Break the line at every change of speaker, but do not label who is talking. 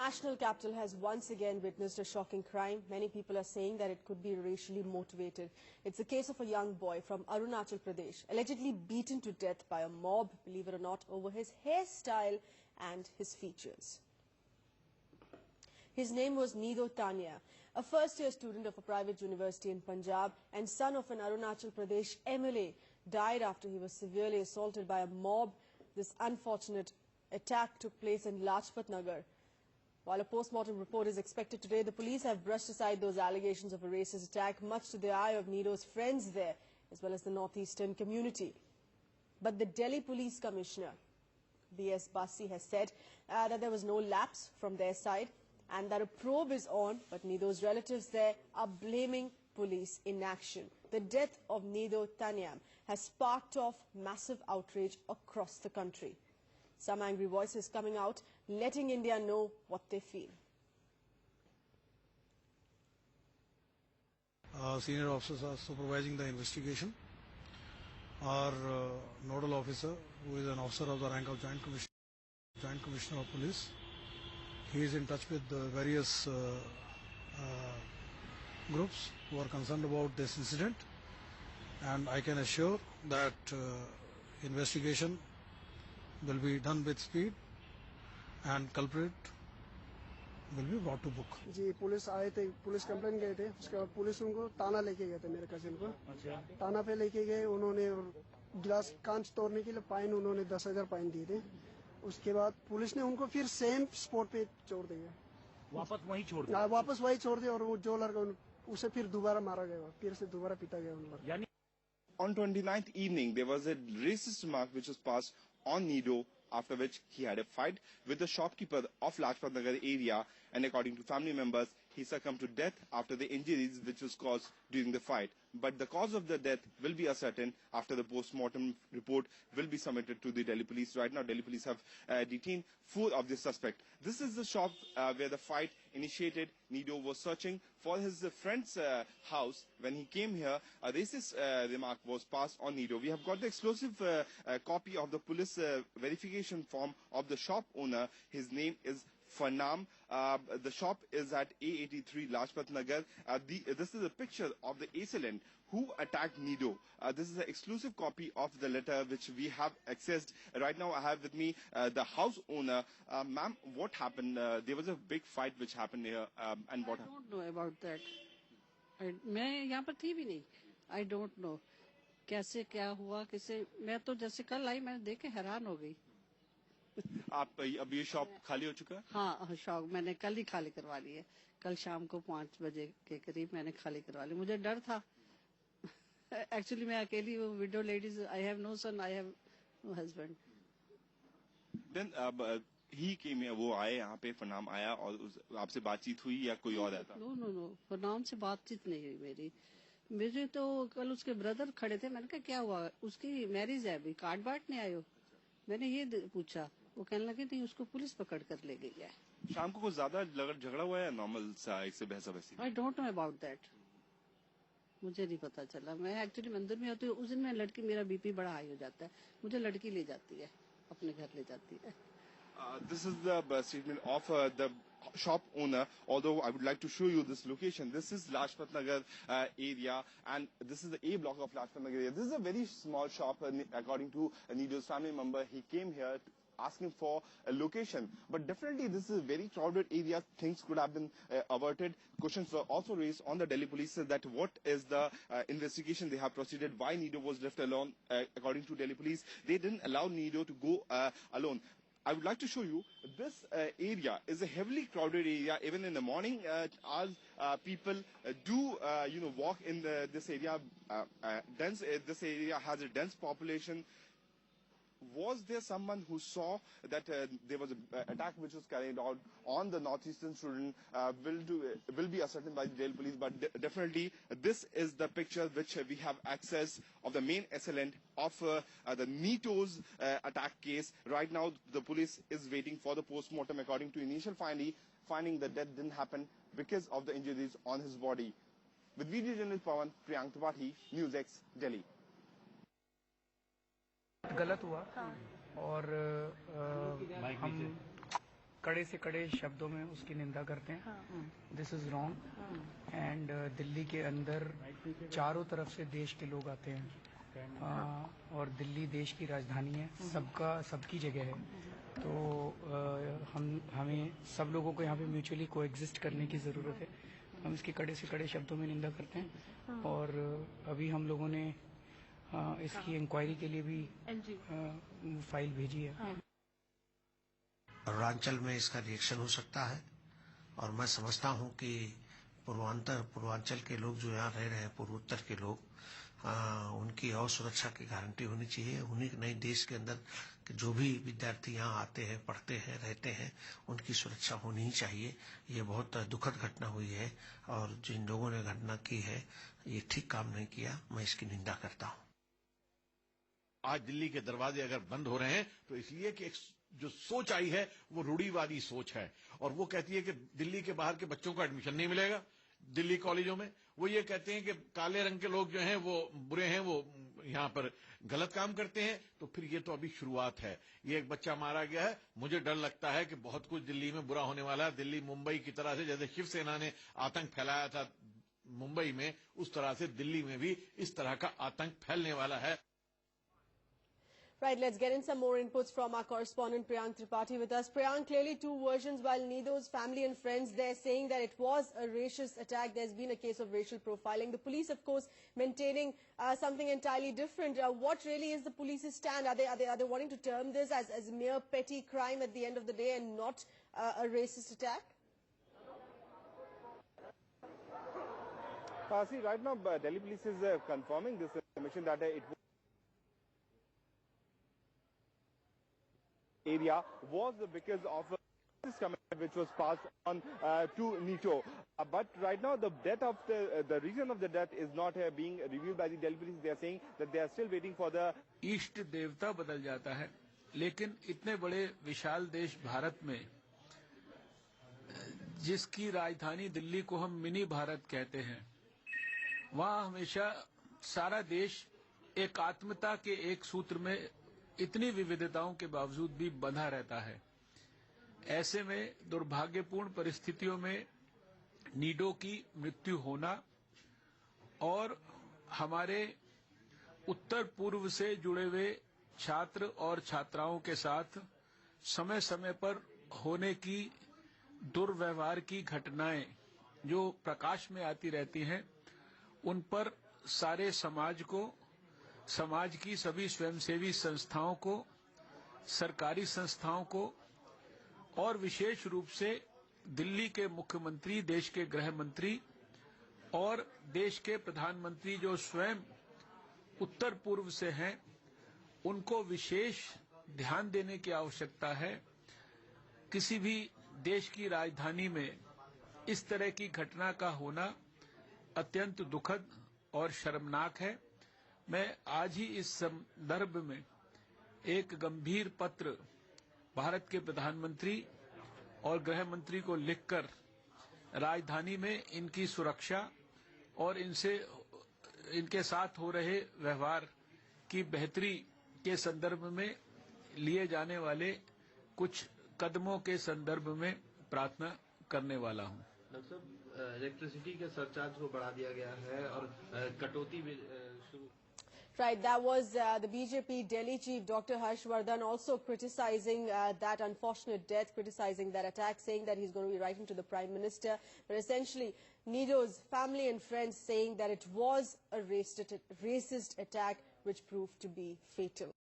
national capital has once again witnessed a shocking crime. Many people are saying that it could be racially motivated. It's the case of a young boy from Arunachal Pradesh, allegedly beaten to death by a mob, believe it or not, over his hairstyle and his features. His name was Nido Tanya, a first-year student of a private university in Punjab and son of an Arunachal Pradesh MLA, died after he was severely assaulted by a mob. This unfortunate attack took place in Lajpat Nagar. While a post-mortem report is expected today, the police have brushed aside those allegations of a racist attack, much to the eye of Nido's friends there, as well as the northeastern community. But the Delhi Police Commissioner, B.S. Basi, has said that there was no lapse from their side and that a probe is on, but Nido's relatives there are blaming police inaction. The death of Nido Tanyam has sparked off massive outrage across the country. Some angry voices coming out, letting India know what they feel.
Senior officers are supervising the investigation. Our nodal officer, who is an officer of the rank of Joint Commissioner of Police, he is in touch with the various groups who are concerned about this incident, and I can assure that investigation will be done with speed and culprit will be brought to book.
जी police आए थे, police complain गए थे, उसके बाद police उनको ताना लेके गए थे मेरे कजिन को। ताना पे लेके गए, उन्होंने गिलास कांच तोड़ने के लिए फाइन उन्होंने 10,000 फाइन दिए थे। उसके बाद पुलिस ने उनको फिर सेम स्पॉट पे छोड़ दिया।
वापस वहीं छोड़ दिया?
वापस वहीं छोड़ दिया और वो जो लड़का उसे फिर दोबारा मारा गया, फिर से दोबारा पीटा गया उन पर।
On 29th evening, there was a racist remark which was passed on Nido, after which he had a fight with the shopkeeper of Lajpat Nagar area, and according to family members, he succumbed to death after the injuries which was caused during the fight. But the cause of the death will be ascertained after the post-mortem report will be submitted to the Delhi police. Right now, Delhi police have detained 4 of the suspects. This is the shop where the fight initiated. Nido was searching for his friend's house. When he came here, a racist remark was passed on Nido. We have got the exclusive copy of the police verification form of the shop owner. His name is Farnam. The shop is at A83 Lajpat Nagar. This is a picture of the assailant who attacked Nido. This is an exclusive copy of the letter which we have accessed. Right now I have with me the house owner. Ma'am, what happened? There was a big fight which happened here. And what happened?
I don't know about that. मैं यहाँ पर थी भी नहीं. I don't know. कैसे क्या हुआ किसे मैं तो जैसे कल आई मैं देख के हैरान हो गई.
आप अब ये शॉप खाली हो चुका है?
हाँ शॉप मैंने कल ही खाली करवा ली है. कल शाम को 5 बजे के करीब मैंने खाली करवा ली. मुझे डर था. एक्चुअली मैं अकेली हूँ, widow ladies. I have no son, I have no husband.
Then he came here, वो आए यहाँ पे, फरनाम आया और आपसे बातचीत हुई या कोई और आया था?
नो फरनाम से बातचीत नहीं हुई मेरी. मुझे तो कल उसके ब्रदर खड़े थे. मैंने कहा क्या हुआ? उसकी मैरिज है अभी, कार्ड बांटने आयो. मैंने ये पूछा. वो कहने लगे नहीं, उसको पुलिस पकड़ कर ले गई है.
शाम को कुछ ज्यादा झगड़ा हुआ है? नॉर्मल सा एक से बहसा बहसी?
I don't know about that. मुझे नहीं पता चला. मैं एक्चुअली मंदिर में होती हूँ. उस दिन में लड़की, मेरा बीपी बड़ा हाई हो जाता है. मुझे लड़की ले जाती है, अपने घर ले जाती है.
This is the statement of the shop owner. Although I would like to show you this location. This is Lajpat Nagar area, and this is the A block of Lajpat Nagar area. This is a very small shop. According to Nido's family member, he came here asking for a location, but definitely this is a very crowded area. Things could have been averted. Questions were also raised on the Delhi police that what is the investigation they have proceeded, why Nido was left alone. According to Delhi police, they didn't allow Nido to go alone. I would like to show you this area is a heavily crowded area. Even in the morning hours, people do walk in this area. This area has a dense population. Was there someone who saw that there was an attack which was carried out on the northeastern student? Will be ascertained by the Delhi police, but definitely this is the picture which we have access of the main assailant of the Nido's attack case. Right now, the police is waiting for the post-mortem. According to initial finding the death didn't happen because of the injuries on his body. With video journalist Pawan, Priyank Tripathi, NewsX, Delhi.
गलत हुआ और हम कड़े से कड़े शब्दों में उसकी निंदा करते हैं। This is wrong and Delhi के अंदर चारों तरफ से देश के लोग आते हैं और दिल्ली देश की राजधानी है, सबकी जगह है। तो हमें सब लोगों को यहाँ पे म्यूचुअली कोएग्जिस्ट करने की ज़रूरत है। हम इसके कड़े से कड़े शब्दों में निंदा करते हैं और अभी हम लोगों ने इसकी इंक्वायरी के लिए भी फाइल भेजी है।
अरुणाचल में इसका रिएक्शन हो सकता है और मैं समझता हूं कि पूर्वांचल के लोग जो यहाँ रह रहे हैं, पूर्वोत्तर के लोग, उनकी और सुरक्षा की गारंटी होनी चाहिए। उन्हीं नए देश के अंदर के जो भी विद्यार्थी यहाँ आते हैं, पढ़ते हैं, रहते हैं, उनकी सुरक्षा होनी ही चाहिए। ये बहुत दुखद घटना हुई है और जिन लोगों ने घटना की है ये ठीक काम नहीं किया, मैं इसकी निंदा करता हूँ।
आज दिल्ली के दरवाजे अगर बंद हो रहे हैं तो इसलिए कि एक जो सोच आई है वो रूढ़िवादी सोच है और वो कहती है कि दिल्ली के बाहर के बच्चों को एडमिशन नहीं मिलेगा दिल्ली कॉलेजों में। वो ये कहते हैं कि काले रंग के लोग जो हैं वो बुरे हैं, वो यहाँ पर गलत काम करते हैं। तो फिर ये तो अभी शुरुआत है। ये एक बच्चा मारा गया है, मुझे डर लगता है कि बहुत कुछ दिल्ली में बुरा होने वाला है। दिल्ली मुंबई की तरह से जैसे शिवसेना ने आतंक फैलाया था मुंबई में, उस तरह से दिल्ली में भी इस तरह का आतंक फैलने वाला है।
Right, let's get in some more inputs from our correspondent Priyank Tripathi with us. Priyank, clearly two versions, while Nido's family and friends, they're saying that it was a racist attack. There's been a case of racial profiling. The police, of course, maintaining something entirely different. What really is the police's stand? Are they wanting to term this as mere petty crime at the end of the day and not a racist attack?
See, right now, Delhi police is confirming this information that it area was because of this comment which was passed on to Nito. But right now the death of the reason of the death is not being revealed by the Delhi police. They are saying that they are still waiting for the
इष्ट देवता बदल जाता है, लेकिन इतने बड़े विशाल देश भारत में जिसकी राजधानी दिल्ली को हम मिनी भारत कहते हैं, वहाँ हमेशा सारा देश एकात्मता के एक सूत्र में इतनी विविधताओं के बावजूद भी बंधा रहता है। ऐसे में दुर्भाग्यपूर्ण परिस्थितियों में नीडो की मृत्यु होना और हमारे उत्तर पूर्व से जुड़े हुए छात्र और छात्राओं के साथ समय समय पर होने की दुर्व्यवहार की घटनाएं जो प्रकाश में आती रहती हैं, उन पर सारे समाज को, समाज की सभी स्वयंसेवी संस्थाओं को, सरकारी संस्थाओं को और विशेष रूप से दिल्ली के मुख्यमंत्री, देश के गृह मंत्री और देश के प्रधानमंत्री जो स्वयं उत्तर पूर्व से हैं, उनको विशेष ध्यान देने की आवश्यकता है। किसी भी देश की राजधानी में इस तरह की घटना का होना अत्यंत दुखद और शर्मनाक है। मैं आज ही इस संदर्भ में एक गंभीर पत्र भारत के प्रधानमंत्री और गृह मंत्री को लिखकर राजधानी में इनकी सुरक्षा और इनके साथ हो रहे व्यवहार की बेहतरी के संदर्भ में लिए जाने वाले कुछ कदमों के संदर्भ में प्रार्थना करने वाला हूं।
डॉक्टर साहब, इलेक्ट्रिसिटी के सरचार्ज को बढ़ा दिया गया है और कटौती भी शुरू।
Right, that was the BJP Delhi chief, Dr. Harshvardhan, also criticizing that unfortunate death, criticizing that attack, saying that he's going to be writing to the Prime Minister. But essentially, Nido's family and friends saying that it was a racist attack which proved to be fatal.